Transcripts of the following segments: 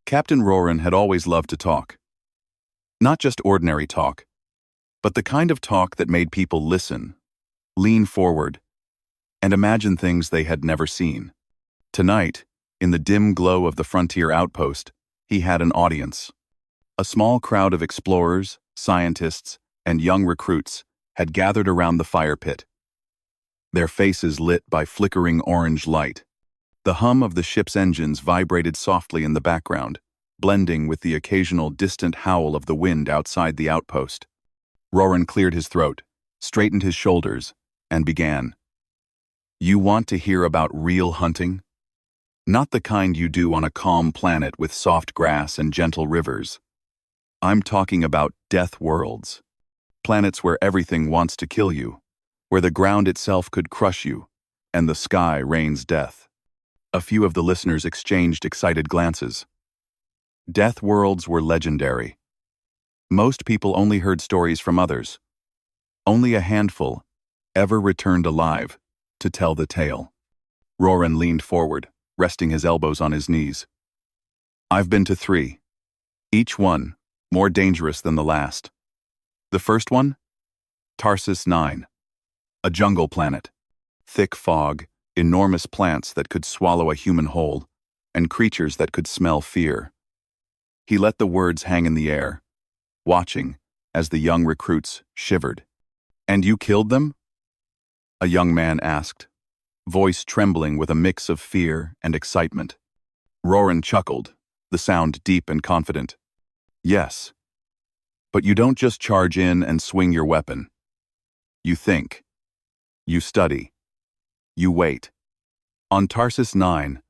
Captain Roran had always loved to talk. Not just ordinary talk, but the kind of talk that made people listen, lean forward, and imagine things they had never seen. Tonight, in the dim glow of the frontier outpost, he had an audience. A small crowd of explorers, scientists, and young recruits had gathered around the fire pit, their faces lit by flickering orange light. The hum of the ship's engines vibrated softly in the background, blending with the occasional distant howl of the wind outside the outpost. Roran cleared his throat, straightened his shoulders, and began. "You want to hear about real hunting? Not the kind you do on a calm planet with soft grass and gentle rivers. I'm talking about death worlds. Planets where everything wants to kill you, where the ground itself could crush you, and the sky rains death." A few of the listeners exchanged excited glances. Death worlds were legendary. Most people only heard stories from others. Only a handful ever returned alive to tell the tale. Roran leaned forward, resting his elbows on his knees. "I've been to 3. Each one more dangerous than the last. The first one? Tarsus 9. A jungle planet. Thick fog, enormous plants that could swallow a human whole, and creatures that could smell fear." He let the words hang in the air, watching as the young recruits shivered. "And you killed them?" a young man asked, voice trembling with a mix of fear and excitement. Roran chuckled, the sound deep and confident. "Yes. But you don't just charge in and swing your weapon. You think. You study. You wait. On Tarsus 9,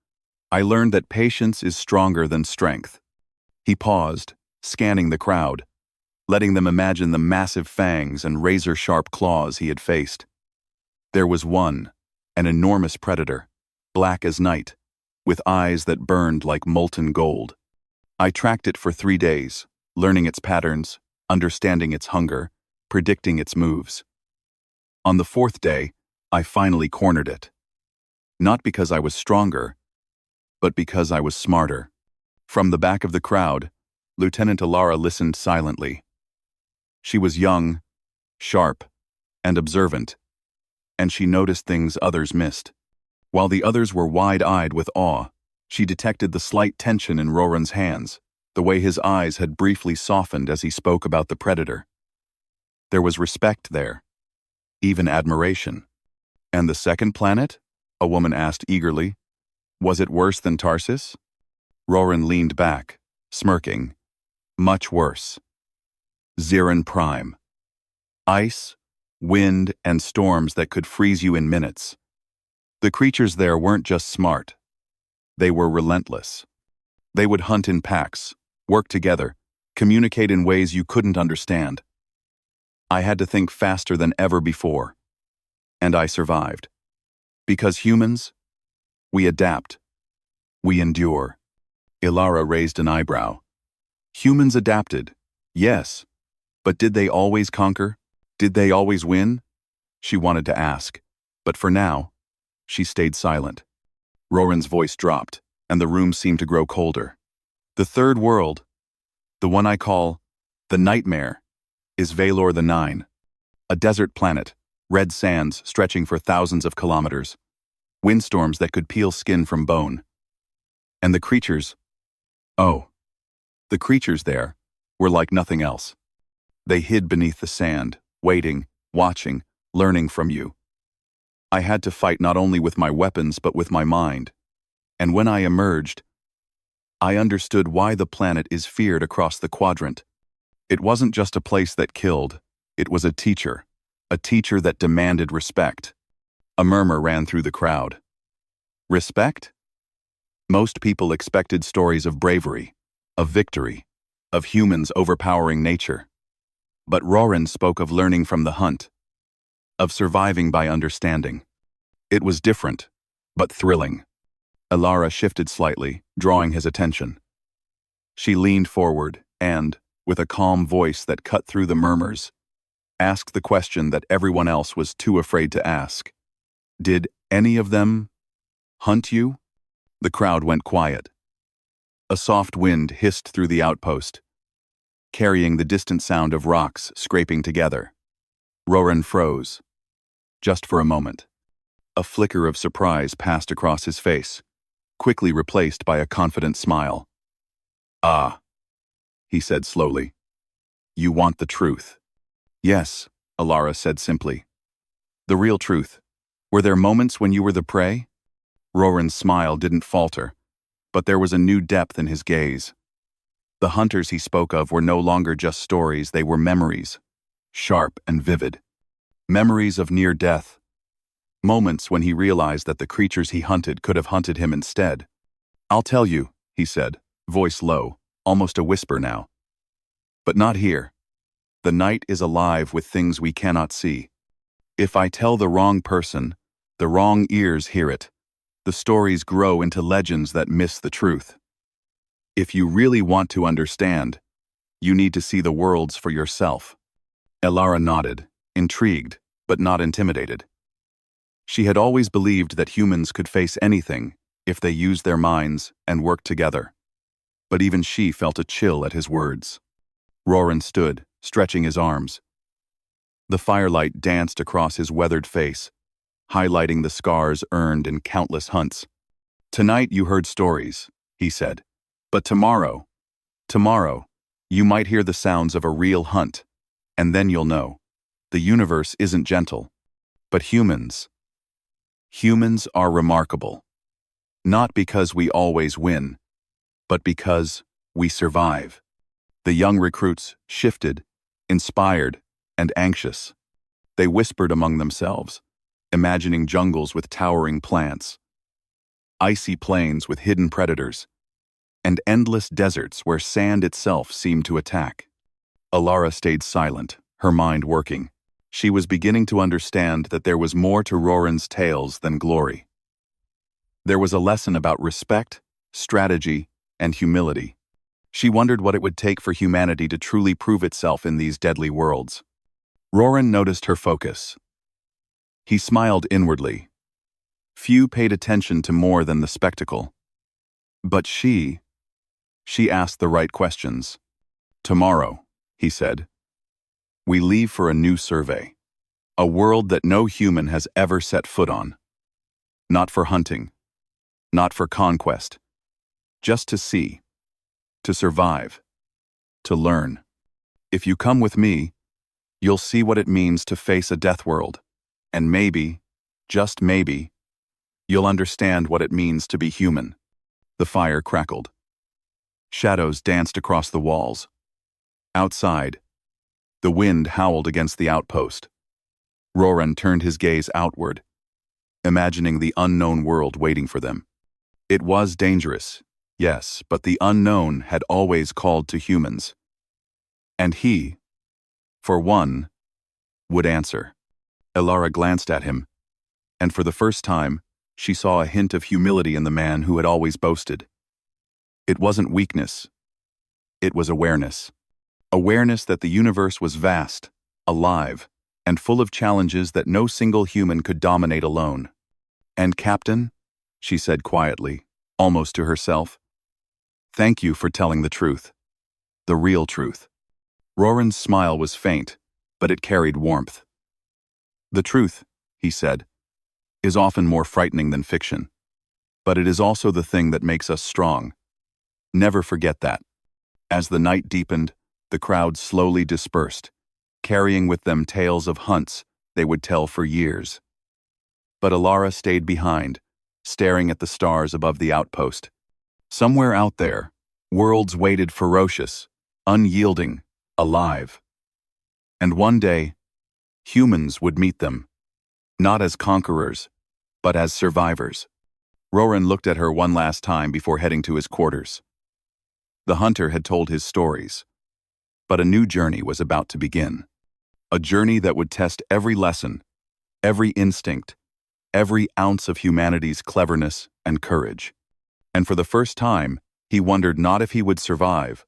I learned that patience is stronger than strength." He paused, scanning the crowd, letting them imagine the massive fangs and razor-sharp claws he had faced. There was one, an enormous predator, black as night, with eyes that burned like molten gold. I tracked it for 3 days, learning its patterns, understanding its hunger, predicting its moves. On the 4th day, I finally cornered it. Not because I was stronger, but because I was smarter. From the back of the crowd, Lieutenant Alara listened silently. She was young, sharp, and observant, and she noticed things others missed. While the others were wide-eyed with awe, she detected the slight tension in Roran's hands, the way his eyes had briefly softened as he spoke about the predator. There was respect there, even admiration. "And the second planet?" a woman asked eagerly. "Was it worse than Tarsus?" Roran leaned back, smirking. "Much worse. Zirin Prime. Ice, wind, and storms that could freeze you in minutes. The creatures there weren't just smart. They were relentless. They would hunt in packs, work together, communicate in ways you couldn't understand. I had to think faster than ever before. And I survived. Because humans, we adapt. We endure." Ilara raised an eyebrow. "Humans adapted, yes. But did they always conquer? Did they always win?" She wanted to ask, but for now, she stayed silent. Roran's voice dropped, and the room seemed to grow colder. "The third world, the one I call the Nightmare, is Valor the 9. A desert planet, red sands stretching for thousands of kilometers, windstorms that could peel skin from bone. And the creatures, the creatures there were like nothing else. They hid beneath the sand, waiting, watching, learning from you. I had to fight not only with my weapons but with my mind. And when I emerged, I understood why the planet is feared across the quadrant. It wasn't just a place that killed, it was a teacher that demanded respect." A murmur ran through the crowd. Respect? Most people expected stories of bravery, of victory, of humans overpowering nature. But Roran spoke of learning from the hunt, of surviving by understanding. It was different, but thrilling. Ilara shifted slightly, drawing his attention. She leaned forward and, with a calm voice that cut through the murmurs, asked the question that everyone else was too afraid to ask. "Did any of them hunt you?" The crowd went quiet. A soft wind hissed through the outpost, carrying the distant sound of rocks scraping together. Roran froze, just for a moment. A flicker of surprise passed across his face, quickly replaced by a confident smile. "Ah," he said slowly. "You want the truth." "Yes," Alara said simply. "The real truth. Were there moments when you were the prey?" Roran's smile didn't falter, but there was a new depth in his gaze. The hunters he spoke of were no longer just stories, they were memories, sharp and vivid. Memories of near death. Moments when he realized that the creatures he hunted could have hunted him instead. "I'll tell you," he said, voice low, almost a whisper now. "But not here. The night is alive with things we cannot see. If I tell the wrong person, the wrong ears hear it. The stories grow into legends that miss the truth. If you really want to understand, you need to see the worlds for yourself." Alara nodded, intrigued, but not intimidated. She had always believed that humans could face anything if they used their minds and worked together. But even she felt a chill at his words. Roran stood, stretching his arms. The firelight danced across his weathered face, highlighting the scars earned in countless hunts. "Tonight you heard stories," he said. "But tomorrow, you might hear the sounds of a real hunt, and then you'll know. The universe isn't gentle. But humans are remarkable. Not because we always win, but because we survive." The young recruits shifted, inspired, and anxious. They whispered among themselves, imagining jungles with towering plants, icy plains with hidden predators, and endless deserts where sand itself seemed to attack. Alara stayed silent, her mind working. She was beginning to understand that there was more to Roran's tales than glory. There was a lesson about respect, strategy, and humility. She wondered what it would take for humanity to truly prove itself in these deadly worlds. Roran noticed her focus. He smiled inwardly. Few paid attention to more than the spectacle. But she asked the right questions. "Tomorrow," he said, "we leave for a new survey. A world that no human has ever set foot on. Not for hunting, not for conquest, just to see, to survive, to learn. If you come with me, you'll see what it means to face a death world, and maybe, just maybe, you'll understand what it means to be human." The fire crackled. Shadows danced across the walls. Outside, the wind howled against the outpost. Roran turned his gaze outward, imagining the unknown world waiting for them. It was dangerous, yes, but the unknown had always called to humans. And he, for one, would answer. Alara glanced at him, and for the first time, she saw a hint of humility in the man who had always boasted. It wasn't weakness. It was awareness. Awareness that the universe was vast, alive, and full of challenges that no single human could dominate alone. "And Captain," she said quietly, almost to herself, "thank you for telling the truth. The real truth." Roran's smile was faint, but it carried warmth. "The truth," he said, "is often more frightening than fiction. But it is also the thing that makes us strong. Never forget that." As the night deepened, the crowd slowly dispersed, carrying with them tales of hunts they would tell for years. But Alara stayed behind, staring at the stars above the outpost. Somewhere out there, worlds waited ferocious, unyielding, alive. And one day, humans would meet them, not as conquerors, but as survivors. Roran looked at her one last time before heading to his quarters. The hunter had told his stories, but a new journey was about to begin. A journey that would test every lesson, every instinct, every ounce of humanity's cleverness and courage. And for the first time, he wondered not if he would survive,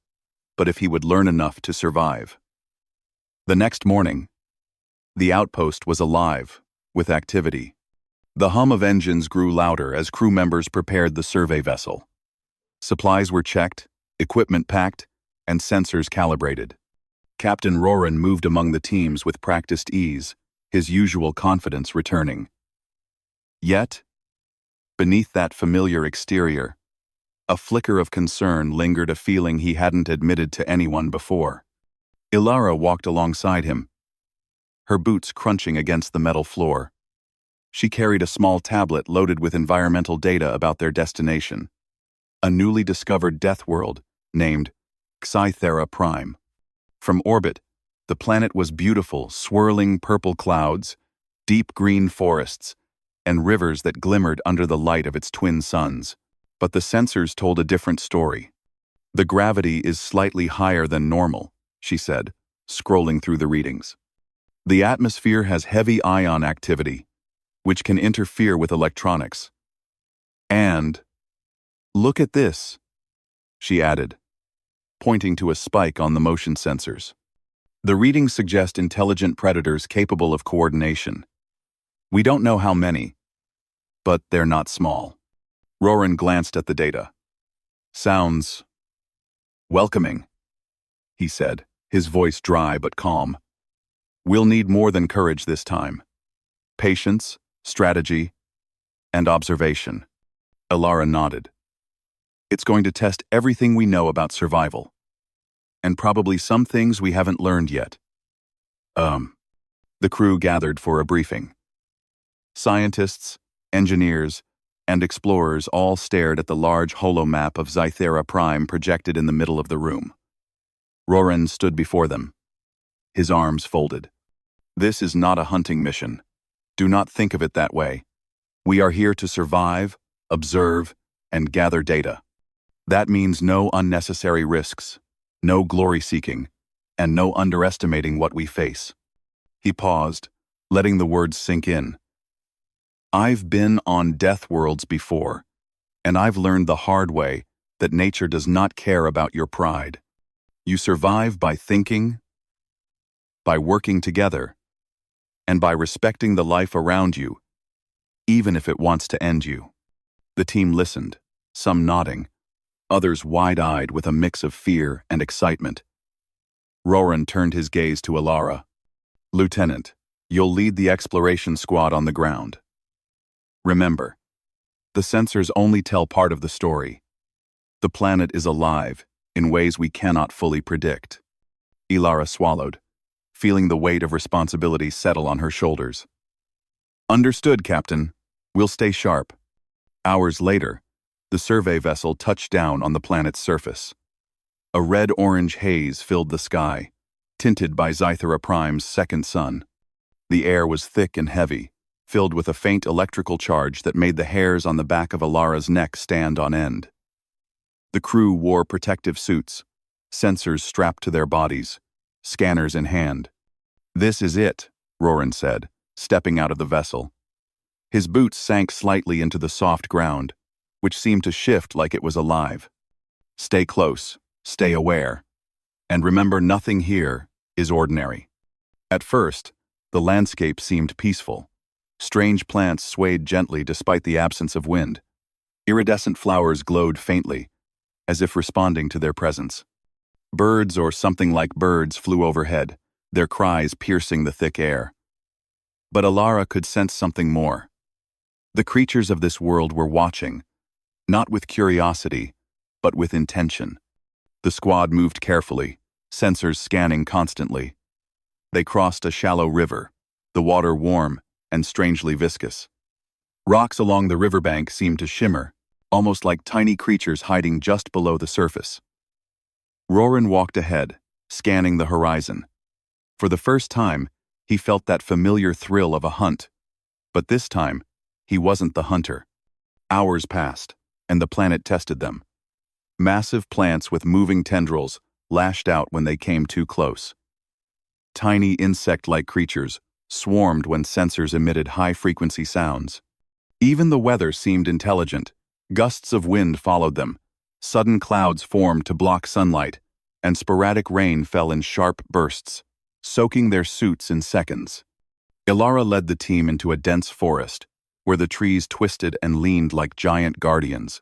but if he would learn enough to survive. The next morning, the outpost was alive, with activity. The hum of engines grew louder as crew members prepared the survey vessel. Supplies were checked, equipment packed, and sensors calibrated. Captain Roran moved among the teams with practiced ease, his usual confidence returning. Yet, beneath that familiar exterior, a flicker of concern lingered, a feeling he hadn't admitted to anyone before. Ilara walked alongside him, her boots crunching against the metal floor. She carried a small tablet loaded with environmental data about their destination, a newly discovered death world named Xtra Prime. From orbit, the planet was beautiful, swirling purple clouds, deep green forests, and rivers that glimmered under the light of its twin suns. But the sensors told a different story. The gravity is slightly higher than normal, she said, scrolling through the readings. The atmosphere has heavy ion activity, which can interfere with electronics. And, look at this, she added, pointing to a spike on the motion sensors. The readings suggest intelligent predators capable of coordination. We don't know how many, but they're not small. Roran glanced at the data. Sounds welcoming, he said, his voice dry but calm. We'll need more than courage this time. Patience, strategy, and observation. Ilara nodded. It's going to test everything we know about survival. And probably some things we haven't learned yet. The crew gathered for a briefing. Scientists, engineers, and explorers all stared at the large holomap of Xtra Prime projected in the middle of the room. Roran stood before them, his arms folded. This is not a hunting mission. Do not think of it that way. We are here to survive, observe, and gather data. That means no unnecessary risks, no glory-seeking, and no underestimating what we face. He paused, letting the words sink in. I've been on death worlds before, and I've learned the hard way that nature does not care about your pride. You survive by thinking, by working together, and by respecting the life around you, even if it wants to end you. The team listened, some nodding, others wide-eyed with a mix of fear and excitement. Roran turned his gaze to Ilara. Lieutenant, you'll lead the exploration squad on the ground. Remember, the sensors only tell part of the story. The planet is alive in ways we cannot fully predict. Ilara swallowed, feeling the weight of responsibility settle on her shoulders. Understood, Captain. We'll stay sharp. Hours later, the survey vessel touched down on the planet's surface. A red-orange haze filled the sky, tinted by Xtra Prime's second sun. The air was thick and heavy, filled with a faint electrical charge that made the hairs on the back of Ilara's neck stand on end. The crew wore protective suits, sensors strapped to their bodies, scanners in hand. This is it, Roran said, stepping out of the vessel. His boots sank slightly into the soft ground, which seemed to shift like it was alive. Stay close, stay aware, and remember nothing here is ordinary. At first, the landscape seemed peaceful. Strange plants swayed gently despite the absence of wind. Iridescent flowers glowed faintly, as if responding to their presence. Birds or something like birds flew overhead, their cries piercing the thick air. But Ilara could sense something more. The creatures of this world were watching, not with curiosity, but with intention. The squad moved carefully, sensors scanning constantly. They crossed a shallow river, the water warm and strangely viscous. Rocks along the riverbank seemed to shimmer, almost like tiny creatures hiding just below the surface. Roran walked ahead, scanning the horizon. For the first time, he felt that familiar thrill of a hunt. But this time, he wasn't the hunter. Hours passed, and the planet tested them. Massive plants with moving tendrils lashed out when they came too close. Tiny insect-like creatures swarmed when sensors emitted high-frequency sounds. Even the weather seemed intelligent. Gusts of wind followed them. Sudden clouds formed to block sunlight, and sporadic rain fell in sharp bursts, soaking their suits in seconds. Ilara led the team into a dense forest, where the trees twisted and leaned like giant guardians.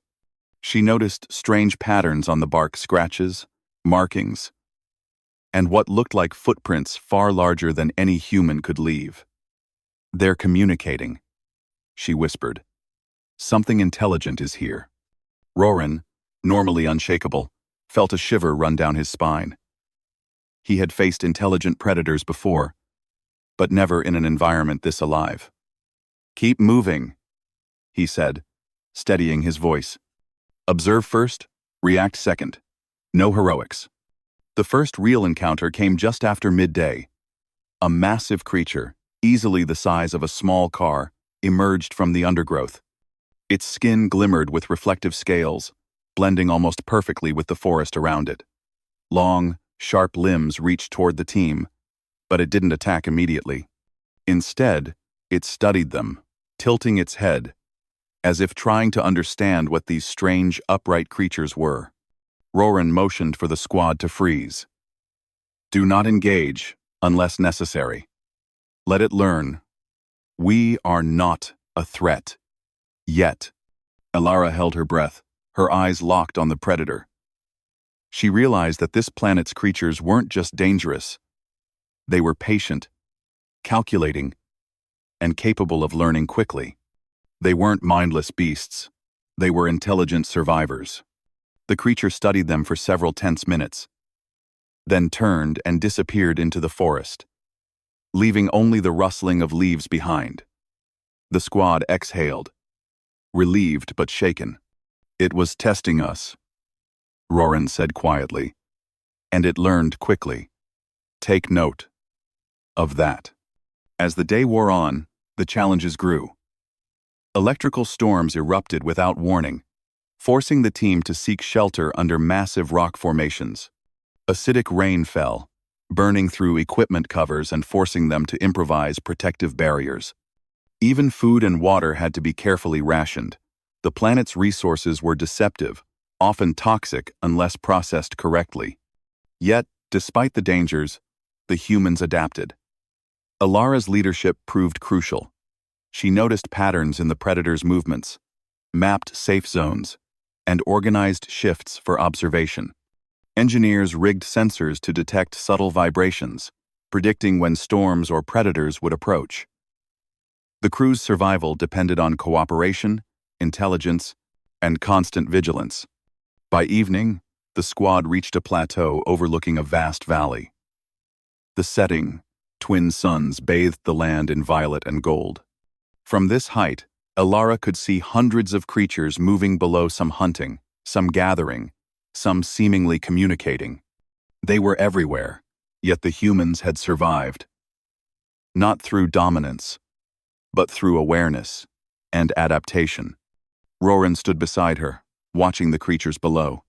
She noticed strange patterns on the bark, scratches, markings, and what looked like footprints far larger than any human could leave. "They're communicating," she whispered. "Something intelligent is here." Roran, normally unshakable, felt a shiver run down his spine. He had faced intelligent predators before, but never in an environment this alive. "Keep moving," he said, steadying his voice. "Observe first, react second. No heroics." The first real encounter came just after midday. A massive creature, easily the size of a small car, emerged from the undergrowth. Its skin glimmered with reflective scales, blending almost perfectly with the forest around it. Long, sharp limbs reached toward the team, but it didn't attack immediately. Instead, it studied them, tilting its head, as if trying to understand what these strange, upright creatures were. Roran motioned for the squad to freeze. "Do not engage, unless necessary. Let it learn. We are not a threat. Yet." Elara held her breath, her eyes locked on the predator. She realized that this planet's creatures weren't just dangerous. They were patient, calculating, and capable of learning quickly. They weren't mindless beasts. They were intelligent survivors. The creature studied them for several tense minutes, then turned and disappeared into the forest, leaving only the rustling of leaves behind. The squad exhaled, relieved but shaken. "It was testing us," Roran said quietly, "and it learned quickly. Take note of that." As the day wore on, the challenges grew. Electrical storms erupted without warning, forcing the team to seek shelter under massive rock formations. Acidic rain fell, burning through equipment covers and forcing them to improvise protective barriers. Even food and water had to be carefully rationed. The planet's resources were deceptive, often toxic unless processed correctly. Yet, despite the dangers, the humans adapted. Elara's leadership proved crucial. She noticed patterns in the predator's movements, mapped safe zones, and organized shifts for observation. Engineers rigged sensors to detect subtle vibrations, predicting when storms or predators would approach. The crew's survival depended on cooperation, intelligence, and constant vigilance. By evening, the squad reached a plateau overlooking a vast valley. The setting, twin suns bathed the land in violet and gold. From this height, Elara could see hundreds of creatures moving below, some hunting, some gathering, some seemingly communicating. They were everywhere, yet the humans had survived. Not through dominance, but through awareness and adaptation. Roran stood beside her, watching the creatures below.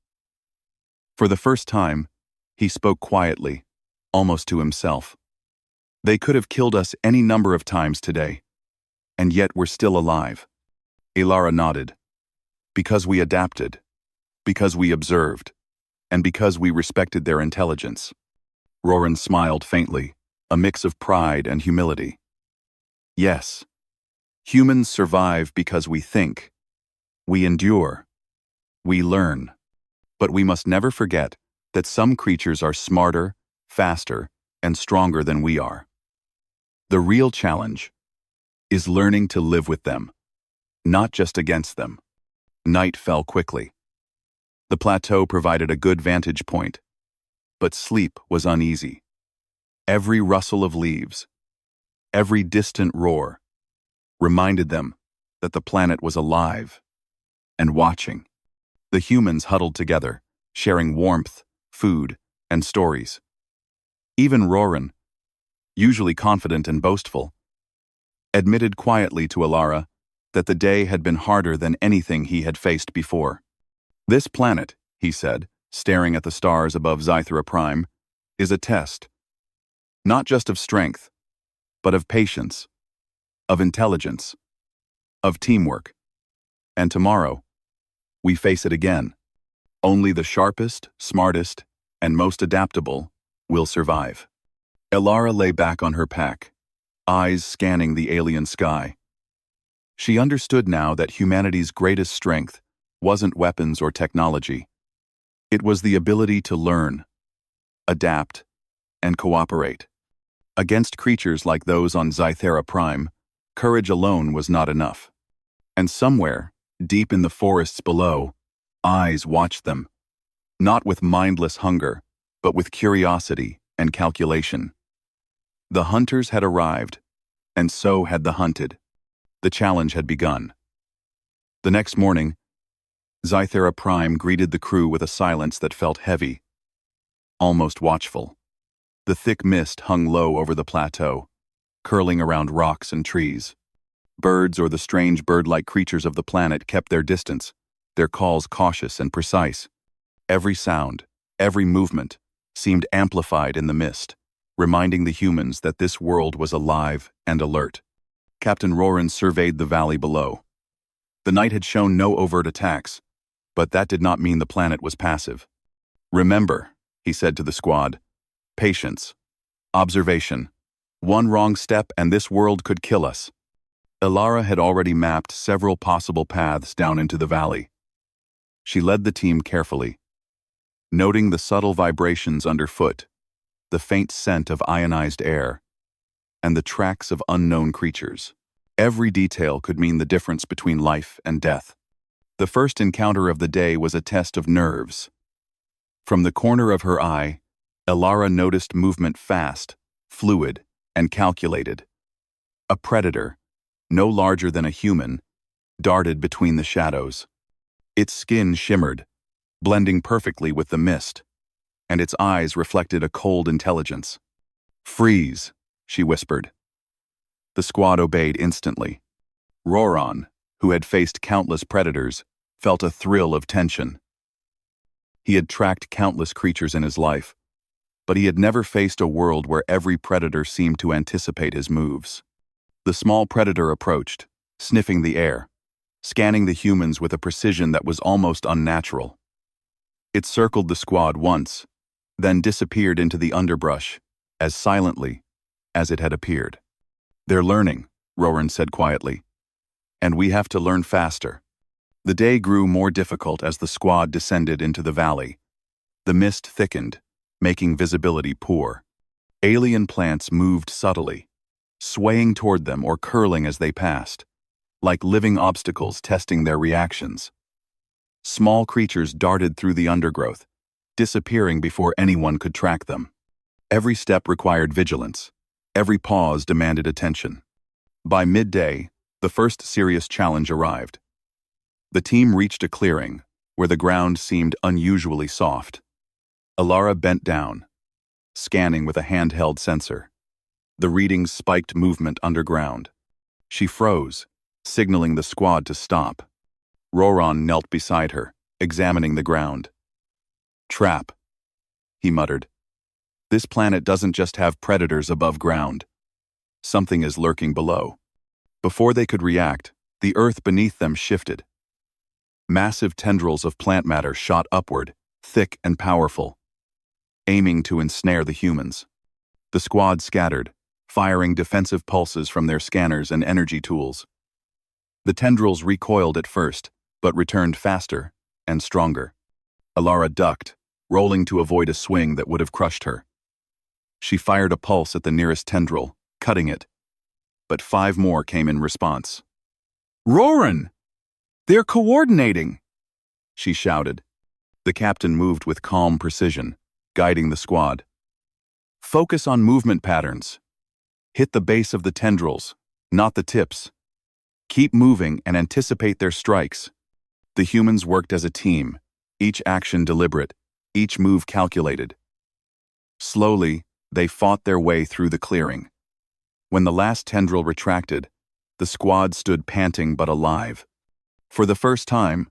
For the first time, he spoke quietly, almost to himself. "They could have killed us any number of times today, and yet we're still alive." Elara nodded. "Because we adapted, because we observed, and because we respected their intelligence." Roran smiled faintly, a mix of pride and humility. "Yes, humans survive because we think, we endure, we learn. But we must never forget that some creatures are smarter, faster, and stronger than we are. The real challenge is learning to live with them, not just against them." Night fell quickly. The plateau provided a good vantage point, but sleep was uneasy. Every rustle of leaves, every distant roar, reminded them that the planet was alive and watching. The humans huddled together, sharing warmth, food, and stories. Even Roran, usually confident and boastful, admitted quietly to Elara that the day had been harder than anything he had faced before. "This planet," he said, staring at the stars above Xtra Prime, "is a test. Not just of strength, but of patience, of intelligence, of teamwork. And tomorrow, we face it again. Only the sharpest, smartest, and most adaptable will survive." Elara lay back on her pack, eyes scanning the alien sky. She understood now that humanity's greatest strength wasn't weapons or technology. It was the ability to learn, adapt, and cooperate. Against creatures like those on Zythera Prime, courage alone was not enough. And somewhere, deep in the forests below, eyes watched them, not with mindless hunger, but with curiosity and calculation. The hunters had arrived, and so had the hunted. The challenge had begun. The next morning, Zythera Prime greeted the crew with a silence that felt heavy, almost watchful. The thick mist hung low over the plateau, curling around rocks and trees. Birds or the strange bird-like creatures of the planet kept their distance, their calls cautious and precise. Every sound, every movement, seemed amplified in the mist, reminding the humans that this world was alive and alert. Captain Roran surveyed the valley below. The night had shown no overt attacks, but that did not mean the planet was passive. "Remember," he said to the squad, "patience, observation. One wrong step and this world could kill us." Elara had already mapped several possible paths down into the valley. She led the team carefully, noting the subtle vibrations underfoot, the faint scent of ionized air, and the tracks of unknown creatures. Every detail could mean the difference between life and death. The first encounter of the day was a test of nerves. From the corner of her eye, Elara noticed movement fast, fluid, and calculated. A predator, no larger than a human, darted between the shadows. Its skin shimmered, blending perfectly with the mist, and its eyes reflected a cold intelligence. "Freeze," she whispered. The squad obeyed instantly. Roran, who had faced countless predators, felt a thrill of tension. He had tracked countless creatures in his life, but he had never faced a world where every predator seemed to anticipate his moves. The small predator approached, sniffing the air, scanning the humans with a precision that was almost unnatural. It circled the squad once, then disappeared into the underbrush, as silently as it had appeared. "They're learning," Roran said quietly, "and we have to learn faster." The day grew more difficult as the squad descended into the valley. The mist thickened, making visibility poor. Alien plants moved subtly, swaying toward them or curling as they passed, like living obstacles testing their reactions. Small creatures darted through the undergrowth, disappearing before anyone could track them. Every step required vigilance. Every pause demanded attention. By midday, the first serious challenge arrived. The team reached a clearing, where the ground seemed unusually soft. Elara bent down, scanning with a handheld sensor. The readings spiked movement underground. She froze, signaling the squad to stop. Roran knelt beside her, examining the ground. "Trap," he muttered. "This planet doesn't just have predators above ground. Something is lurking below." Before they could react, the earth beneath them shifted. Massive tendrils of plant matter shot upward, thick and powerful, aiming to ensnare the humans. The squad scattered, firing defensive pulses from their scanners and energy tools. The tendrils recoiled at first, but returned faster and stronger. Elara ducked, rolling to avoid a swing that would have crushed her. She fired a pulse at the nearest tendril, cutting it, but 5 more came in response. "Roran! They're coordinating!" she shouted. The captain moved with calm precision, guiding the squad. "Focus on movement patterns. Hit the base of the tendrils, not the tips. Keep moving and anticipate their strikes." The humans worked as a team, each action deliberate, each move calculated. Slowly, they fought their way through the clearing. When the last tendril retracted, the squad stood panting but alive. For the first time,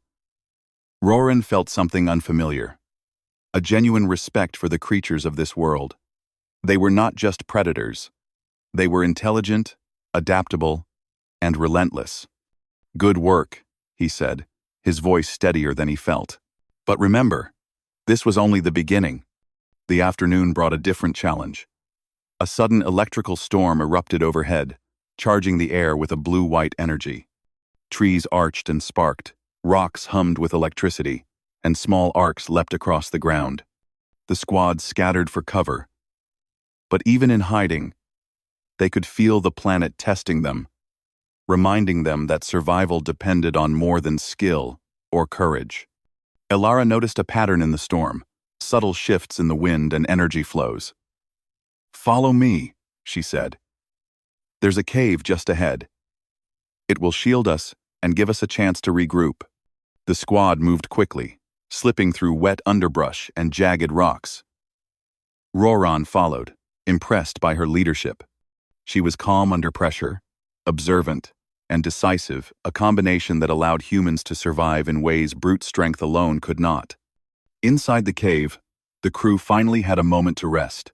Roran felt something unfamiliar, a genuine respect for the creatures of this world. They were not just predators. They were intelligent, adaptable, and relentless. "Good work," he said, his voice steadier than he felt. "But remember, this was only the beginning." The afternoon brought a different challenge. A sudden electrical storm erupted overhead, charging the air with a blue-white energy. Trees arched and sparked, Rocks hummed with electricity, and small arcs leapt across the ground. The squad scattered for cover. But even in hiding, they could feel the planet testing them, reminding them that survival depended on more than skill or courage. Elara noticed a pattern in the storm, subtle shifts in the wind and energy flows. "Follow me," she said. "There's a cave just ahead. It will shield us and give us a chance to regroup." The squad moved quickly, slipping through wet underbrush and jagged rocks. Roran followed, impressed by her leadership. She was calm under pressure, observant, and decisive, a combination that allowed humans to survive in ways brute strength alone could not. Inside the cave, the crew finally had a moment to rest.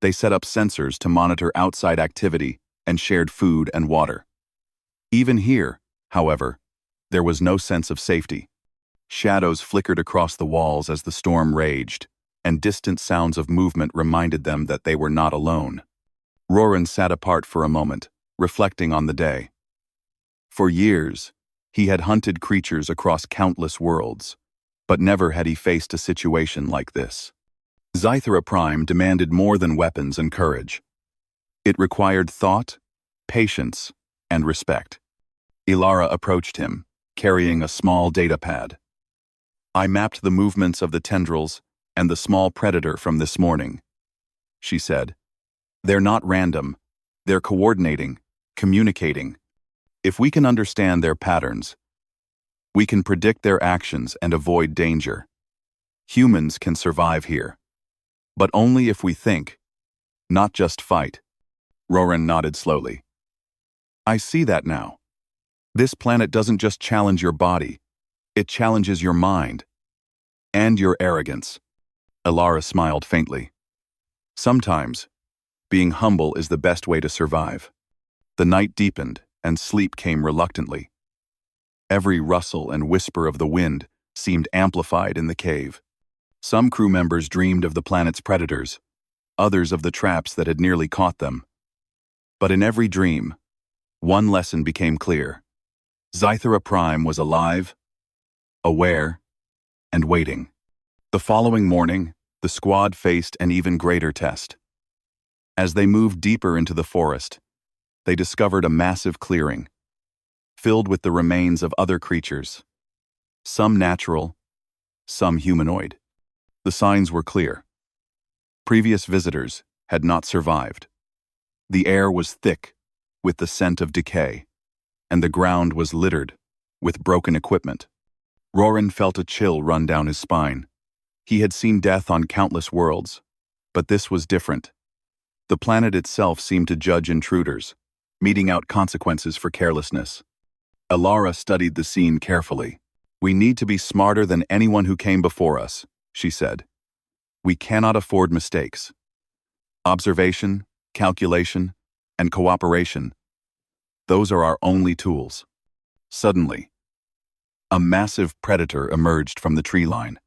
They set up sensors to monitor outside activity and shared food and water. Even here, however, there was no sense of safety. Shadows flickered across the walls as the storm raged, and distant sounds of movement reminded them that they were not alone. Roran sat apart for a moment, reflecting on the day. For years, he had hunted creatures across countless worlds, but never had he faced a situation like this. Xtra Prime demanded more than weapons and courage. It required thought, patience, and respect. Elara approached him, carrying a small data pad. "I mapped the movements of the tendrils and the small predator from this morning," she said. "They're not random. They're coordinating, communicating. If we can understand their patterns, we can predict their actions and avoid danger. Humans can survive here, but only if we think, not just fight." Roran nodded slowly. "I see that now. This planet doesn't just challenge your body, it challenges your mind. And your arrogance." Elara smiled faintly. "Sometimes, being humble is the best way to survive." The night deepened, and sleep came reluctantly. Every rustle and whisper of the wind seemed amplified in the cave. Some crew members dreamed of the planet's predators, others of the traps that had nearly caught them. But in every dream, one lesson became clear. Xtra Prime was alive, aware, and waiting. The following morning, the squad faced an even greater test. As they moved deeper into the forest, they discovered a massive clearing, filled with the remains of other creatures, some natural, some humanoid. The signs were clear. Previous visitors had not survived. The air was thick with the scent of decay, and the ground was littered with broken equipment. Roran felt a chill run down his spine. He had seen death on countless worlds, but this was different. The planet itself seemed to judge intruders, meting out consequences for carelessness. Elara studied the scene carefully. "We need to be smarter than anyone who came before us," she said. "We cannot afford mistakes. Observation, calculation, and cooperation, those are our only tools." Suddenly, a massive predator emerged from the tree line.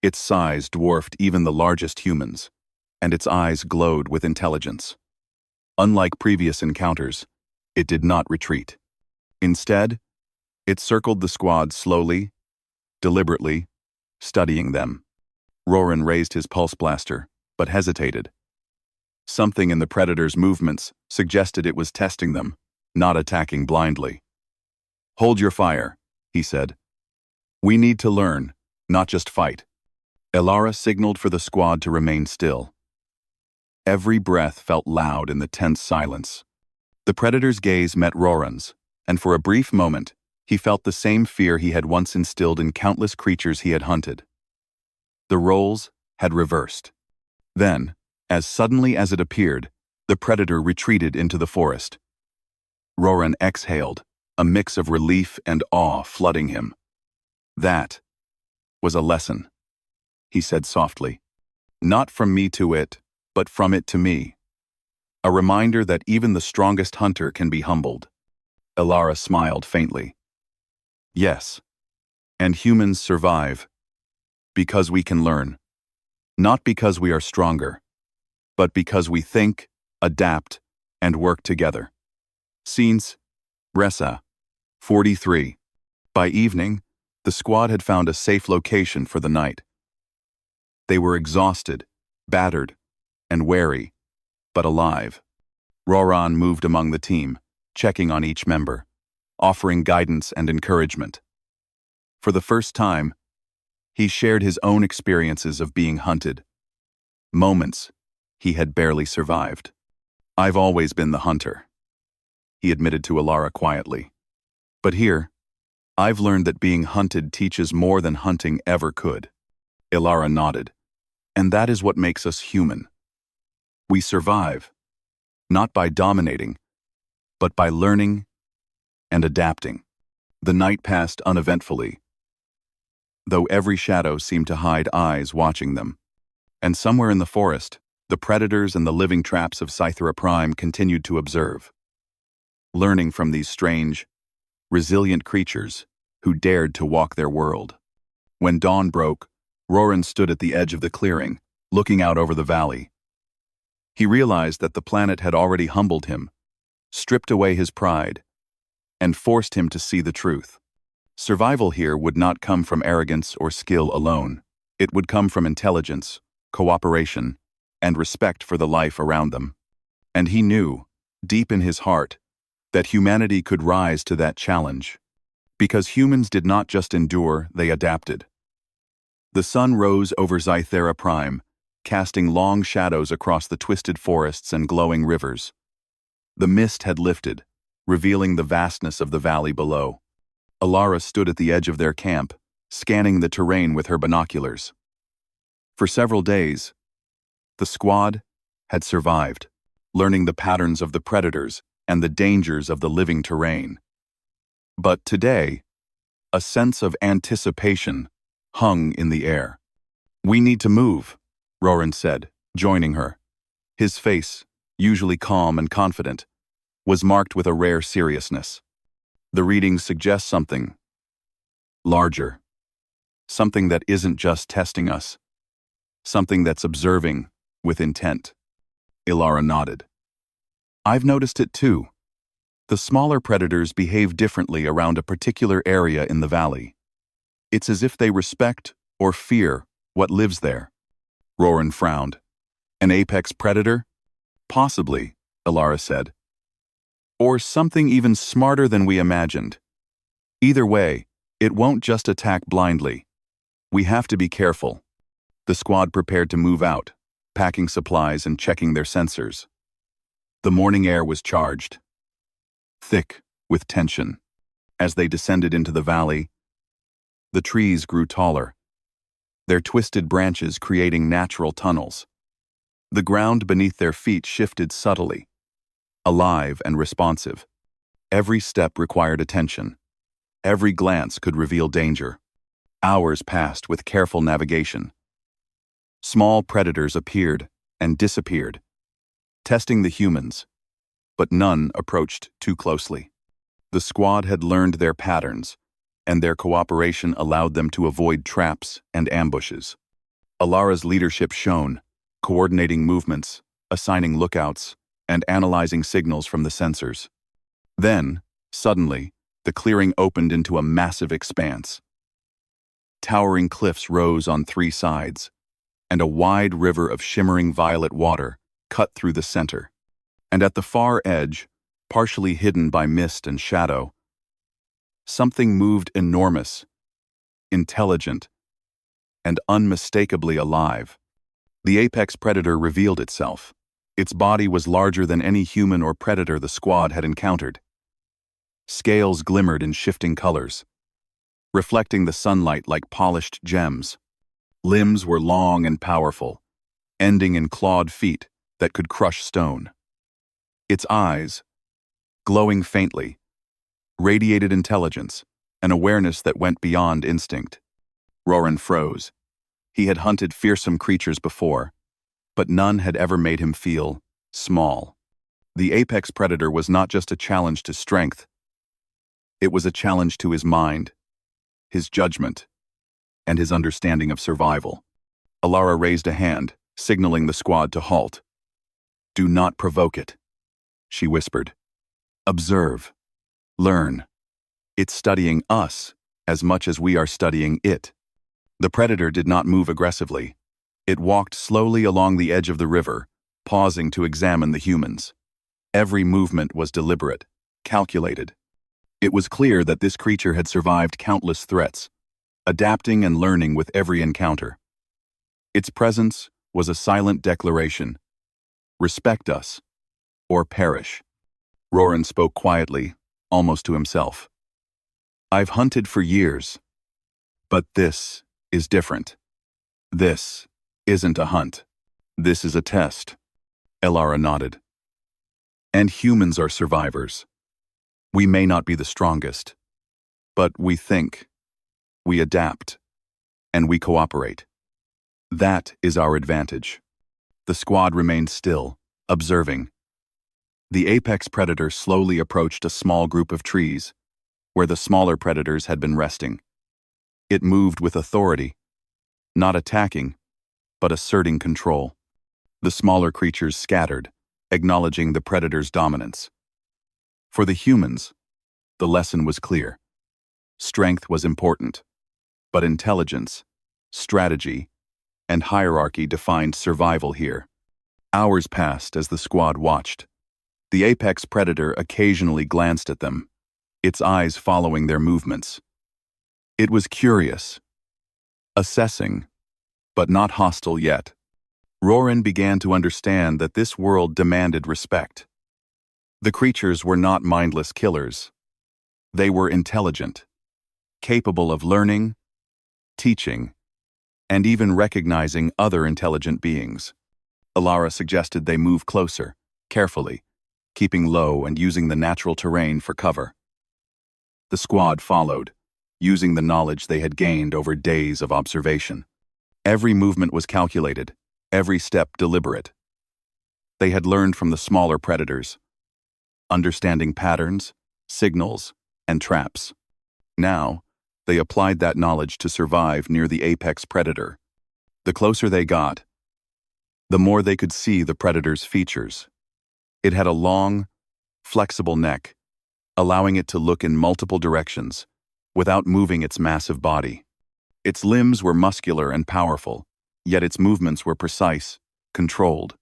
Its size dwarfed even the largest humans, and its eyes glowed with intelligence. Unlike previous encounters, it did not retreat. Instead, it circled the squad slowly, deliberately, studying them. Roran raised his pulse blaster, but hesitated. Something in the predator's movements suggested it was testing them, not attacking blindly. "Hold your fire," he said. "We need to learn, not just fight." Elara signaled for the squad to remain still. Every breath felt loud in the tense silence. The predator's gaze met Roran's, and for a brief moment, he felt the same fear he had once instilled in countless creatures he had hunted. The roles had reversed. Then, as suddenly as it appeared, the predator retreated into the forest. Roran exhaled, a mix of relief and awe flooding him. "That was a lesson," he said softly. "Not from me to it, but from it to me. A reminder that even the strongest hunter can be humbled." Elara smiled faintly. "Yes, and humans survive because we can learn. Not because we are stronger, but because we think, adapt, and work together." Scenes, Ressa, 43. By evening, The squad had found a safe location for the night. They were exhausted, battered, and wary, but alive. Roran moved among the team, checking on each member, offering guidance and encouragement. For the first time, he shared his own experiences of being hunted. Moments he had barely survived. "I've always been the hunter," he admitted to Alara quietly. "But here, I've learned that being hunted teaches more than hunting ever could." Alara nodded. "And that is what makes us human. We survive, not by dominating, but by learning and adapting." The night passed uneventfully, though every shadow seemed to hide eyes watching them. And somewhere in the forest, the predators and the living traps of Scythera Prime continued to observe, learning from these strange, resilient creatures who dared to walk their world. When dawn broke, Roran stood at the edge of the clearing, looking out over the valley. He realized that the planet had already humbled him, stripped away his pride, and forced him to see the truth. Survival here would not come from arrogance or skill alone. It would come from intelligence, cooperation, and respect for the life around them. And he knew, deep in his heart, that humanity could rise to that challenge. Because humans did not just endure, they adapted. The sun rose over Scythera Prime, casting long shadows across the twisted forests and glowing rivers. The mist had lifted, revealing the vastness of the valley below. Alara stood at the edge of their camp, scanning the terrain with her binoculars. For several days, the squad had survived, learning the patterns of the predators and the dangers of the living terrain. But today, a sense of anticipation hung in the air. "We need to move," Roran said, joining her. His face, usually calm and confident, was marked with a rare seriousness. "The readings suggest something larger, something that isn't just testing us, something that's observing with intent." Alara nodded. "I've noticed it too. The smaller predators behave differently around a particular area in the valley. It's as if they respect or fear what lives there." Roran frowned. "An apex predator? Possibly," Alara said. "Or something even smarter than we imagined. Either way, it won't just attack blindly. We have to be careful." The squad prepared to move out, packing supplies and checking their sensors. The morning air was charged, thick with tension. As they descended into the valley, the trees grew taller, their twisted branches creating natural tunnels. The ground beneath their feet shifted subtly, alive and responsive. Every step required attention. Every glance could reveal danger. Hours passed with careful navigation. Small predators appeared and disappeared, testing the humans, but none approached too closely. The squad had learned their patterns, and their cooperation allowed them to avoid traps and ambushes. Alara's leadership shone, coordinating movements, assigning lookouts, and analyzing signals from the sensors. Then, suddenly, the clearing opened into a massive expanse. Towering cliffs rose on three sides, and a wide river of shimmering violet water cut through the center. And at the far edge, partially hidden by mist and shadow, something moved enormous, intelligent, and unmistakably alive. The apex predator revealed itself. Its body was larger than any human or predator the squad had encountered. Scales glimmered in shifting colors, reflecting the sunlight like polished gems. Limbs were long and powerful, ending in clawed feet that could crush stone. Its eyes, glowing faintly, radiated intelligence, an awareness that went beyond instinct. Roran froze. He had hunted fearsome creatures before, but none had ever made him feel small. The apex predator was not just a challenge to strength. It was a challenge to his mind, his judgment, and his understanding of survival. Alara raised a hand, signaling the squad to halt. "Do not provoke it," she whispered. "Observe. Learn. It's studying us as much as we are studying it. The predator did not move aggressively. It walked slowly along the edge of the river, pausing to examine the humans. Every movement was deliberate, calculated. It was clear that this creature had survived countless threats, adapting and learning with every encounter. Its presence was a silent declaration: respect us, or perish. Roran spoke quietly, almost to himself. I've hunted for years, but this is different. This isn't a hunt. This is a test. Elara nodded. And humans are survivors. We may not be the strongest, but we think, we adapt, and we cooperate. That is our advantage. The squad remained still, observing. The apex predator slowly approached a small group of trees, where the smaller predators had been resting. It moved with authority, not attacking, but asserting control. The smaller creatures scattered, acknowledging the predator's dominance. For the humans, the lesson was clear. Strength was important, but intelligence, strategy, and hierarchy defined survival here. Hours passed as the squad watched. The apex predator occasionally glanced at them, its eyes following their movements. It was curious, assessing, but not hostile yet. Roran began to understand that this world demanded respect. The creatures were not mindless killers. They were intelligent, capable of learning, teaching, and even recognizing other intelligent beings. Elara suggested they move closer, carefully, keeping low and using the natural terrain for cover. The squad followed, using the knowledge they had gained over days of observation. Every movement was calculated, every step deliberate. They had learned from the smaller predators, understanding patterns, signals, and traps. Now, they applied that knowledge to survive near the apex predator. The closer they got, the more they could see the predator's features. It had a long, flexible neck, allowing it to look in multiple directions without moving its massive body. Its limbs were muscular and powerful, yet its movements were precise, controlled.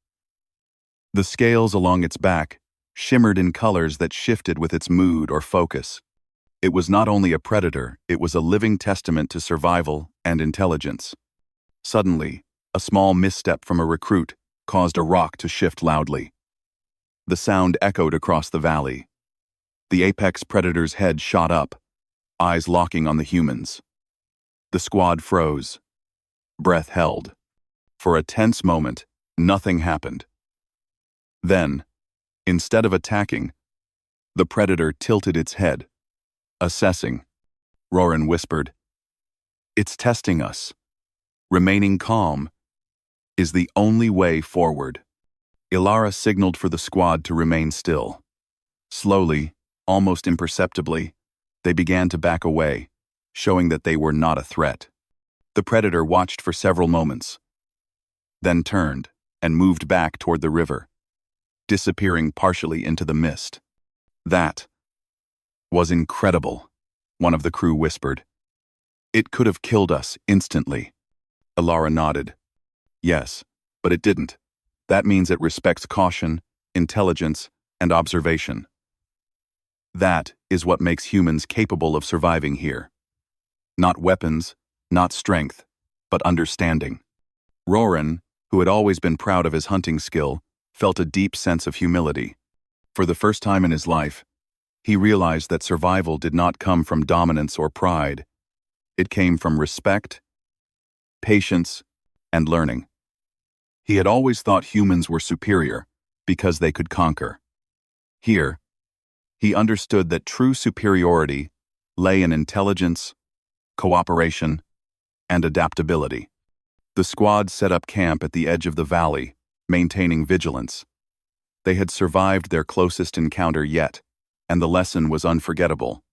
The scales along its back shimmered in colors that shifted with its mood or focus. It was not only a predator, it was a living testament to survival and intelligence. Suddenly, a small misstep from a recruit caused a rock to shift loudly. The sound echoed across the valley. The apex predator's head shot up, eyes locking on the humans. The squad froze, breath held. For a tense moment, nothing happened. Then, instead of attacking, the predator tilted its head, assessing. Roran whispered, "It's testing us. Remaining calm is the only way forward." Elara signaled for the squad to remain still. Slowly, almost imperceptibly, they began to back away, showing that they were not a threat. The predator watched for several moments, then turned and moved back toward the river, disappearing partially into the mist. "That was incredible," one of the crew whispered. "It could have killed us instantly." Elara nodded. "Yes, but it didn't. That means it respects caution, intelligence, and observation. That is what makes humans capable of surviving here. Not weapons, not strength, but understanding." Roran, who had always been proud of his hunting skill, felt a deep sense of humility. For the first time in his life, he realized that survival did not come from dominance or pride. It came from respect, patience, and learning. He had always thought humans were superior because they could conquer. Here, he understood that true superiority lay in intelligence, cooperation, and adaptability. The squad set up camp at the edge of the valley, maintaining vigilance. They had survived their closest encounter yet, and the lesson was unforgettable.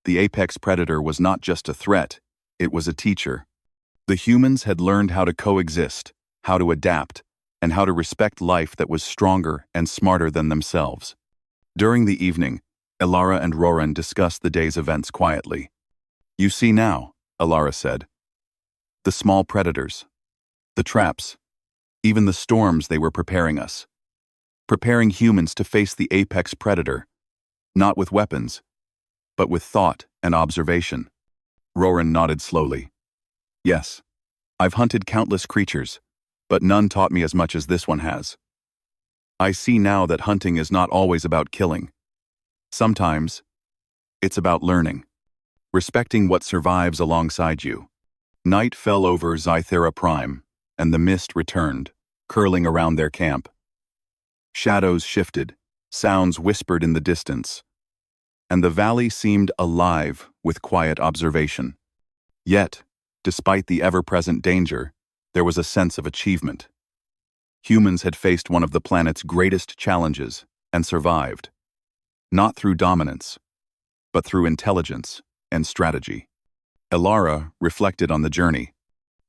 The apex predator was not just a threat, it was a teacher. The humans had learned how to coexist, how to adapt, and how to respect life that was stronger and smarter than themselves. During the evening, Elara and Roran discussed the day's events quietly. You see now, Alara said. The small predators. The traps. Even the storms they were preparing us. Preparing humans to face the apex predator. Not with weapons, but with thought and observation. Roran nodded slowly. Yes, I've hunted countless creatures, but none taught me as much as this one has. I see now that hunting is not always about killing. Sometimes, it's about learning. Respecting what survives alongside you. Night fell over Zythera Prime, and the mist returned, curling around their camp. Shadows shifted, sounds whispered in the distance, and the valley seemed alive with quiet observation. Yet, despite the ever-present danger, there was a sense of achievement. Humans had faced one of the planet's greatest challenges and survived. Not through dominance, but through intelligence and strategy. Alara reflected on the journey.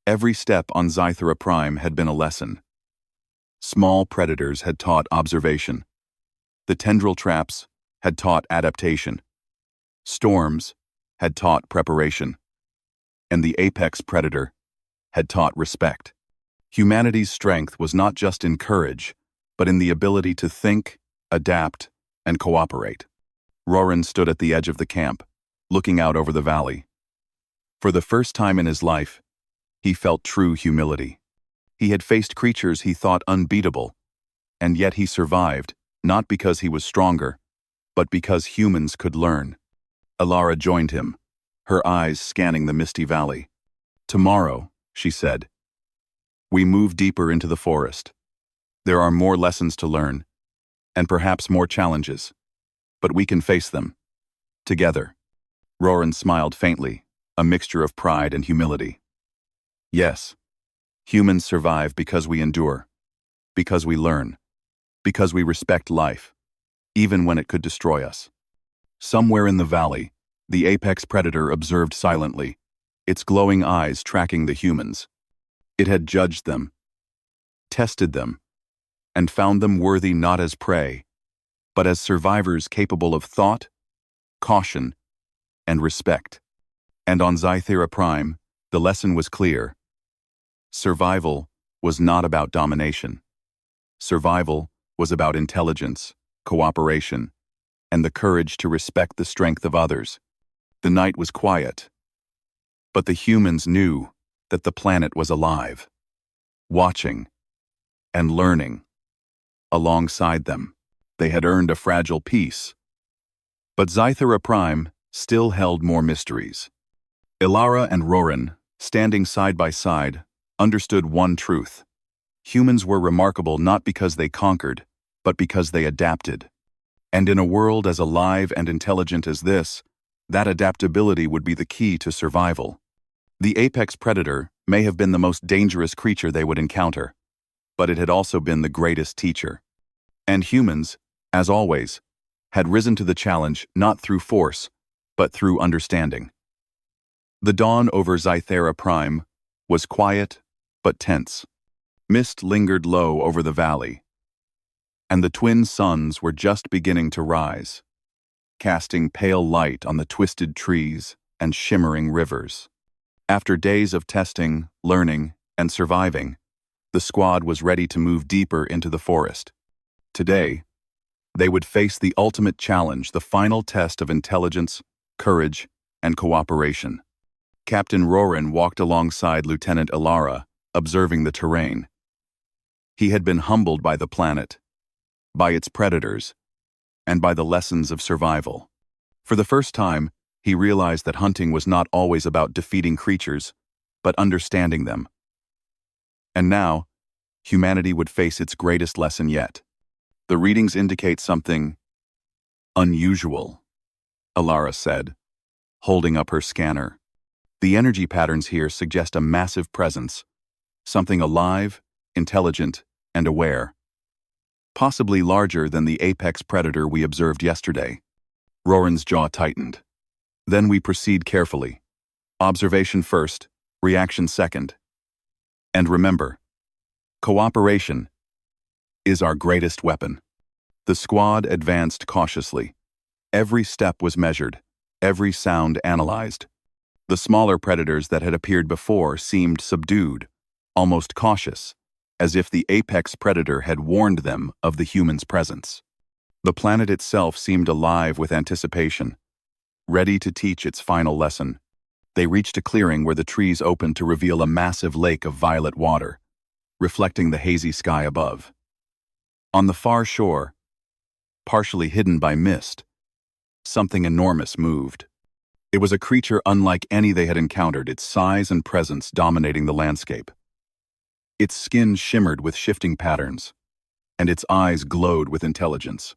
Every step on Zythera Prime had been a lesson. Small predators had taught observation. The tendril traps had taught adaptation. Storms had taught preparation. And the apex predator had taught respect. Humanity's strength was not just in courage, but in the ability to think, adapt, and cooperate. Roran stood at the edge of the camp, looking out over the valley. For the first time in his life, he felt true humility. He had faced creatures he thought unbeatable, and yet he survived, not because he was stronger, but because humans could learn. Alara joined him, her eyes scanning the misty valley. Tomorrow, she said, we move deeper into the forest. There are more lessons to learn, and perhaps more challenges, but we can face them. Together. Roran smiled faintly, a mixture of pride and humility. Yes, humans survive because we endure, because we learn, because we respect life, even when it could destroy us. Somewhere in the valley, the apex predator observed silently, its glowing eyes tracking the humans. It had judged them, tested them, and found them worthy not as prey, but as survivors capable of thought, caution, and respect. And on Zythera Prime, the lesson was clear. Survival was not about domination. Survival was about intelligence, cooperation, and the courage to respect the strength of others. The night was quiet, but the humans knew that the planet was alive, watching, and learning. Alongside them, they had earned a fragile peace. But Zythera Prime still held more mysteries. Alara and Roran, standing side by side, understood one truth. Humans were remarkable not because they conquered, but because they adapted. And in a world as alive and intelligent as this, that adaptability would be the key to survival. The apex predator may have been the most dangerous creature they would encounter, but it had also been the greatest teacher. And humans, as always, had risen to the challenge not through force, but through understanding. The dawn over Zythera Prime was quiet but tense. Mist lingered low over the valley, and the twin suns were just beginning to rise, casting pale light on the twisted trees and shimmering rivers. After days of testing, learning, and surviving, the squad was ready to move deeper into the forest. Today, they would face the ultimate challenge, the final test of intelligence, courage, and cooperation. Captain Roran walked alongside Lieutenant Alara, observing the terrain. He had been humbled by the planet, by its predators, and by the lessons of survival. For the first time, he realized that hunting was not always about defeating creatures, but understanding them. And now, humanity would face its greatest lesson yet. The readings indicate something unusual, Alara said, holding up her scanner. The energy patterns here suggest a massive presence, something alive, intelligent, and aware. Possibly larger than the apex predator we observed yesterday. Roran's jaw tightened. Then we proceed carefully. Observation first, reaction second. And remember, cooperation is our greatest weapon. The squad advanced cautiously. Every step was measured, every sound analyzed. The smaller predators that had appeared before seemed subdued, almost cautious, as if the apex predator had warned them of the human's presence. The planet itself seemed alive with anticipation, ready to teach its final lesson. They reached a clearing where the trees opened to reveal a massive lake of violet water, reflecting the hazy sky above. On the far shore, partially hidden by mist, something enormous moved. It was a creature unlike any they had encountered, its size and presence dominating the landscape. Its skin shimmered with shifting patterns, and its eyes glowed with intelligence.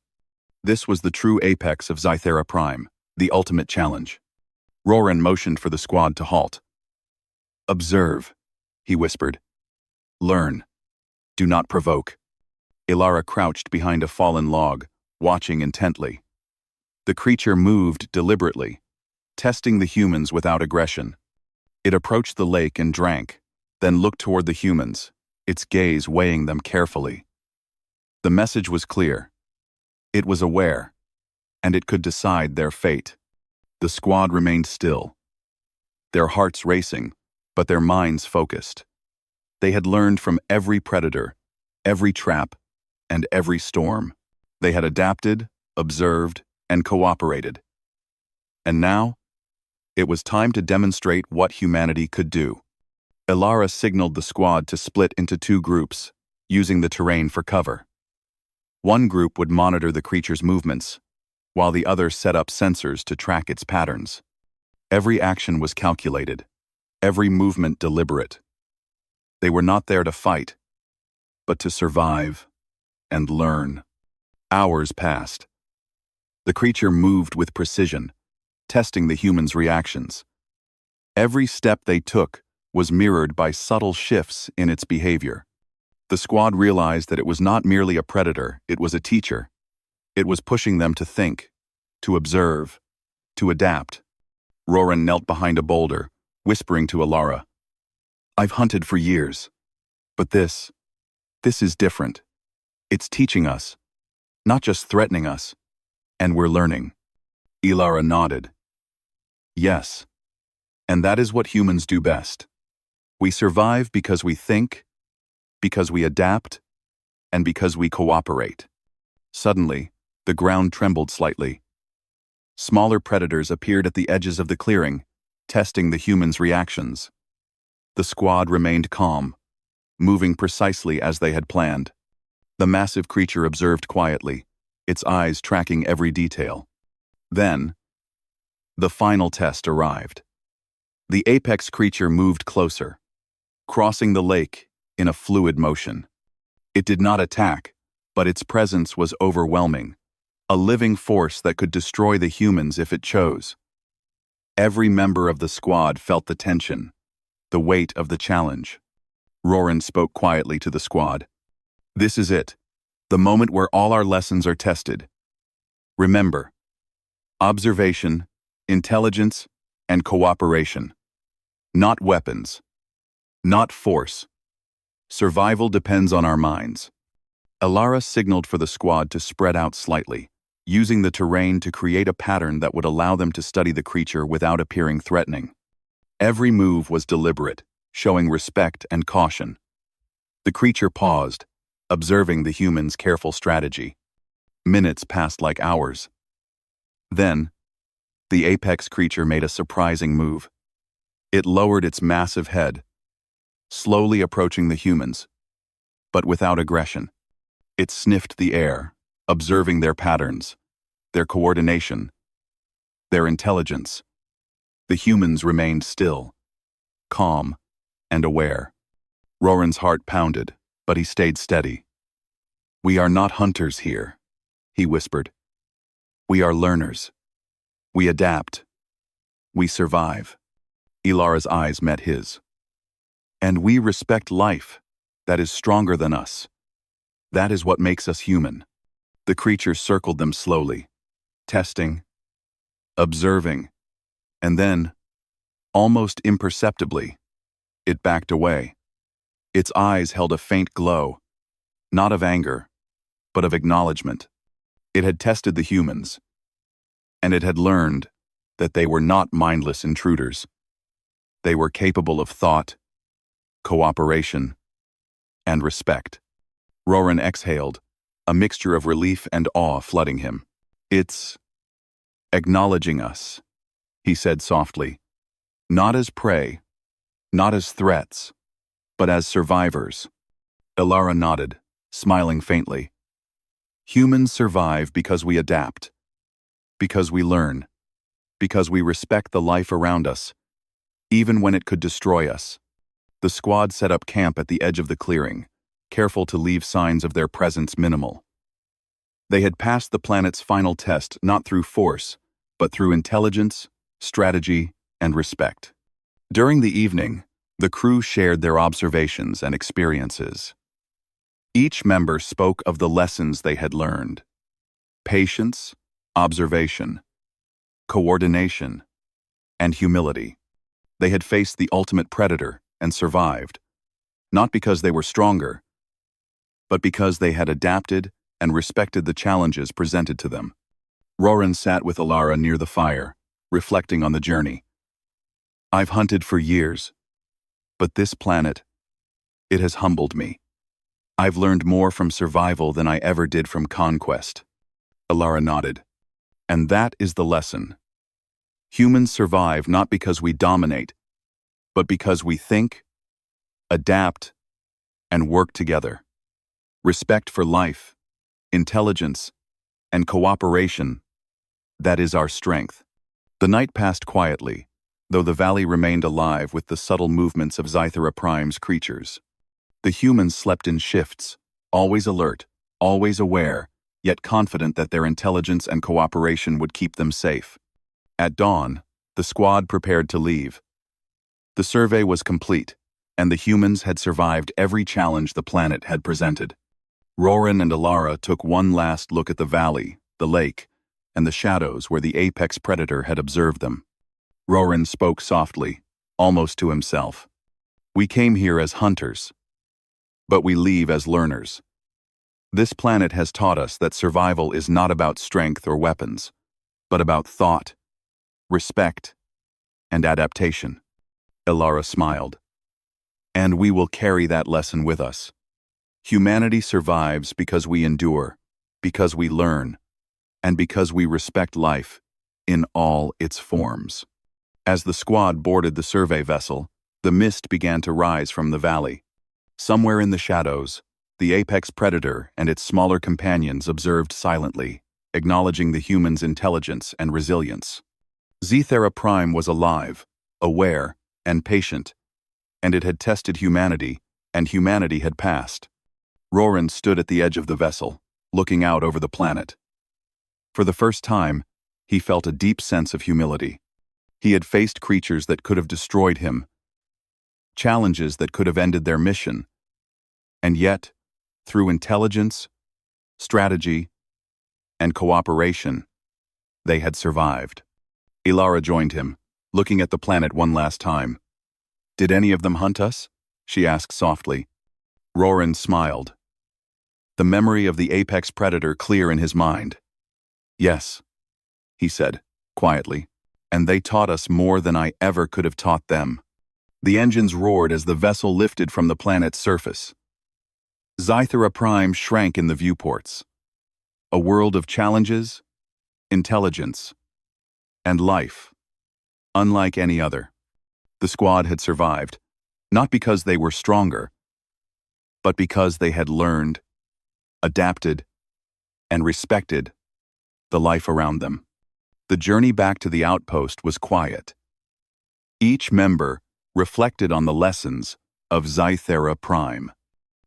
This was the true apex of Xtra Prime, the ultimate challenge. Roran motioned for the squad to halt. "Observe," he whispered. "Learn. Do not provoke." Ilara crouched behind a fallen log, watching intently. The creature moved deliberately, testing the humans without aggression. It approached the lake and drank, then looked toward the humans, its gaze weighing them carefully. The message was clear. It was aware, and it could decide their fate. The squad remained still, their hearts racing, but their minds focused. They had learned from every predator, every trap, and every storm. They had adapted, observed, and cooperated. And now, it was time to demonstrate what humanity could do. Ilara signaled the squad to split into two groups, using the terrain for cover. One group would monitor the creature's movements, while the other set up sensors to track its patterns. Every action was calculated, every movement deliberate. They were not there to fight, but to survive and learn. Hours passed. The creature moved with precision, testing the humans' reactions. Every step they took was mirrored by subtle shifts in its behavior. The squad realized that it was not merely a predator, it was a teacher. It was pushing them to think, to observe, to adapt. Roran knelt behind a boulder, whispering to Ilara, "I've hunted for years, but this is different. It's teaching us, not just threatening us, and we're learning." Ilara nodded. "Yes, and that is what humans do best. We survive because we think, because we adapt, and because we cooperate." Suddenly, the ground trembled slightly. Smaller predators appeared at the edges of the clearing, testing the humans' reactions. The squad remained calm, moving precisely as they had planned. The massive creature observed quietly, its eyes tracking every detail. Then, the final test arrived. The apex creature moved closer, crossing the lake in a fluid motion. It did not attack, but its presence was overwhelming, a living force that could destroy the humans if it chose. Every member of the squad felt the tension, the weight of the challenge. Roran spoke quietly to the squad. "This is it, the moment where all our lessons are tested. Remember, observation, intelligence, and cooperation. Not weapons, not force. Survival depends on our minds." Ilara signaled for the squad to spread out slightly, using the terrain to create a pattern that would allow them to study the creature without appearing threatening. Every move was deliberate, showing respect and caution. The creature paused, observing the humans' careful strategy. Minutes passed like hours. Then, the apex creature made a surprising move. It lowered its massive head, slowly approaching the humans, but without aggression. It sniffed the air, observing their patterns, their coordination, their intelligence. The humans remained still, calm, and aware. Roran's heart pounded, but he stayed steady. "We are not hunters here," he whispered. "We are learners. We adapt. We survive." Ilara's eyes met his. "And we respect life that is stronger than us. That is what makes us human." The creature circled them slowly, testing, observing, and then, almost imperceptibly, it backed away. Its eyes held a faint glow, not of anger, but of acknowledgement. It had tested the humans, and it had learned that they were not mindless intruders. They were capable of thought, cooperation, and respect. Roran exhaled, a mixture of relief and awe flooding him. "It's acknowledging us," he said softly. "Not as prey, not as threats, but as survivors." Ilara nodded, smiling faintly. "Humans survive because we adapt, because we learn, because we respect the life around us, even when it could destroy us." The squad set up camp at the edge of the clearing, careful to leave signs of their presence minimal. They had passed the planet's final test not through force, but through intelligence, strategy, and respect. During the evening, the crew shared their observations and experiences. Each member spoke of the lessons they had learned: patience, observation, coordination, and humility. They had faced the ultimate predator and survived, not because they were stronger, but because they had adapted and respected the challenges presented to them. Roran sat with Ilara near the fire, reflecting on the journey. "I've hunted for years, but this planet, it has humbled me. I've learned more from survival than I ever did from conquest." Ilara nodded. "And that is the lesson. Humans survive not because we dominate, but because we think, adapt, and work together. Respect for life, intelligence, and cooperation, that is our strength." The night passed quietly, though the valley remained alive with the subtle movements of Zythera Prime's creatures. The humans slept in shifts, always alert, always aware, yet confident that their intelligence and cooperation would keep them safe. At dawn, the squad prepared to leave. The survey was complete, and the humans had survived every challenge the planet had presented. Roran and Ilara took one last look at the valley, the lake, and the shadows where the apex predator had observed them. Roran spoke softly, almost to himself. "We came here as hunters, but we leave as learners. This planet has taught us that survival is not about strength or weapons, but about thought, respect, and adaptation." Ilara smiled. "And we will carry that lesson with us. Humanity survives because we endure, because we learn, and because we respect life in all its forms." As the squad boarded the survey vessel, the mist began to rise from the valley. Somewhere in the shadows, the apex predator and its smaller companions observed silently, acknowledging the humans' intelligence and resilience. Zythera Prime was alive, aware, and patient, and it had tested humanity, and humanity had passed. Roran stood at the edge of the vessel, looking out over the planet. For the first time, he felt a deep sense of humility. He had faced creatures that could have destroyed him, challenges that could have ended their mission, and yet, through intelligence, strategy, and cooperation, they had survived. Ilara joined him, looking at the planet one last time. "Did any of them hunt us?" she asked softly. Roran smiled, the memory of the apex predator clear in his mind. "Yes," he said, quietly, "and they taught us more than I ever could have taught them." The engines roared as the vessel lifted from the planet's surface. Zythera Prime shrank in the viewports. A world of challenges, intelligence, and life, unlike any other. The squad had survived, not because they were stronger, but because they had learned, adapted, and respected the life around them. The journey back to the outpost was quiet. Each member reflected on the lessons of Zythera Prime.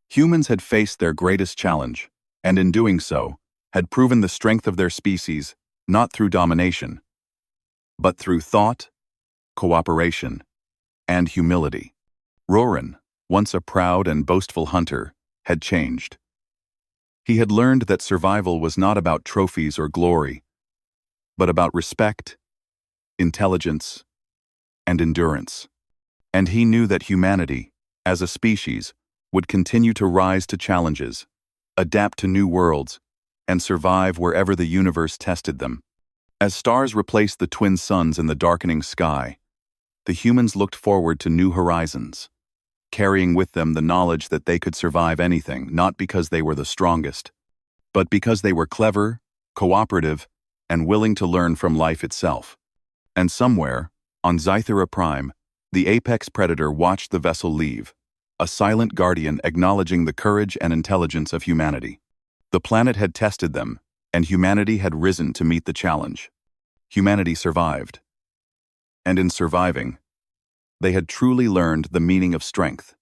Humans had faced their greatest challenge, and in doing so, had proven the strength of their species not through domination, but through thought, cooperation, and humility. Roran, once a proud and boastful hunter, had changed. He had learned that survival was not about trophies or glory, but about respect, intelligence, and endurance. And he knew that humanity, as a species, would continue to rise to challenges, adapt to new worlds, and survive wherever the universe tested them. As stars replaced the twin suns in the darkening sky, The humans looked forward to new horizons, carrying with them the knowledge that they could survive anything, not because they were the strongest, but because they were clever, cooperative, and willing to learn from life itself. And somewhere, on Zythera Prime, the apex predator watched the vessel leave, a silent guardian acknowledging the courage and intelligence of humanity. The planet had tested them, and humanity had risen to meet the challenge. Humanity survived. And in surviving, they had truly learned the meaning of strength.